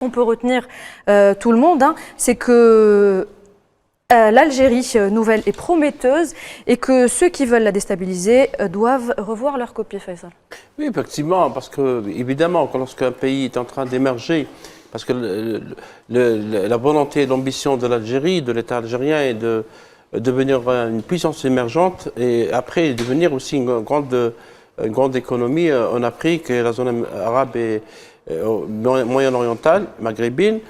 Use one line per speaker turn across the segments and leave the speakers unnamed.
On peut retenir tout le monde, hein, c'est que l'Algérie nouvelle est prometteuse et que ceux qui veulent la déstabiliser doivent revoir leur copie, Faisal.
Oui, effectivement, parce que, évidemment, lorsqu'un pays est en train d'émerger, parce que la volonté et l'ambition de l'Algérie, de l'État algérien, est de devenir une puissance émergente et après devenir aussi une grande économie en Afrique et la zone arabe et moyen-orientale, maghrébine.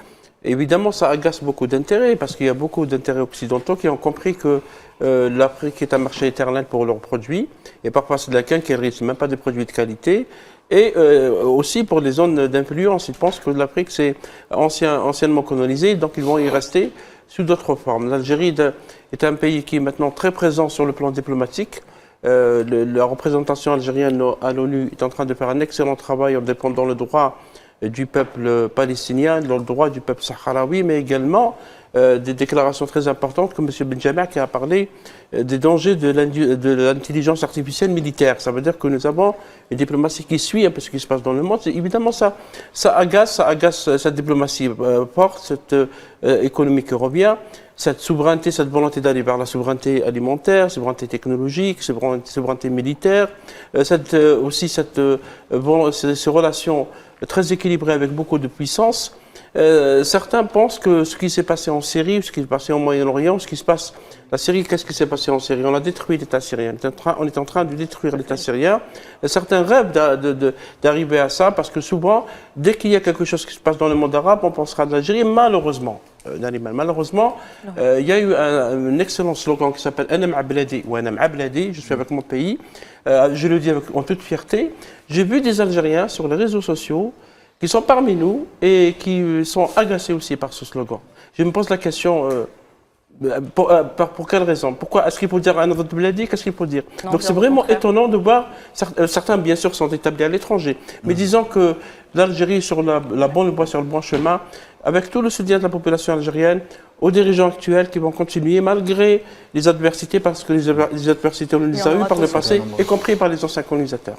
Évidemment, ça agace beaucoup d'intérêts parce qu'il y a beaucoup d'intérêts occidentaux qui ont compris que l'Afrique est un marché éternel pour leurs produits et parfois c'est de la quincaillerie, même pas des produits de qualité. Et aussi pour les zones d'influence, ils pensent que l'Afrique c'est anciennement colonisé, donc ils vont y rester sous d'autres formes. L'Algérie est un pays qui est maintenant très présent sur le plan diplomatique. La représentation algérienne à l'ONU est en train de faire un excellent travail en défendant le droit du peuple palestinien, le droit du peuple sahraoui, mais également des déclarations très importantes comme M. Benjamin qui a parlé des dangers de l'intelligence artificielle militaire. Ça veut dire que nous avons une diplomatie qui suit un peu ce qui se passe dans le monde. Évidemment, ça agace cette diplomatie forte, cette économie qui revient, cette souveraineté, cette volonté d'aller vers la souveraineté alimentaire, souveraineté technologique, souveraineté militaire, aussi ces relations très équilibrées avec beaucoup de puissance. Certains pensent que ce qui s'est passé en Syrie, ce qui s'est passé au Moyen-Orient, ce qui se passe, la Syrie, qu'est-ce qui s'est passé en Syrie? On a détruit l'État syrien. On est en train de détruire l'État syrien. Certains rêvent d'arriver à ça parce que souvent, dès qu'il y a quelque chose qui se passe dans le monde arabe, on pensera de l'Algérie. Malheureusement, il y a eu un excellent slogan qui s'appelle Anam Abladi ou Anam Abladi, je suis avec mon pays. Je le dis en toute fierté. J'ai vu des Algériens sur les réseaux sociaux qui sont parmi nous et qui sont agacés aussi par ce slogan. Je me pose la question, pour quelle raison? Pourquoi? Est-ce qu'il faut dire un autre bladi? Qu'est-ce qu'il faut dire? Donc c'est vraiment étonnant de voir, certains bien sûr sont établis à l'étranger, mais disons que l'Algérie est sur la bonne voie, sur le bon chemin, avec tout le soutien de la population algérienne, aux dirigeants actuels qui vont continuer malgré les adversités, parce que les adversités on les a eues par le passé, y compris par les anciens colonisateurs.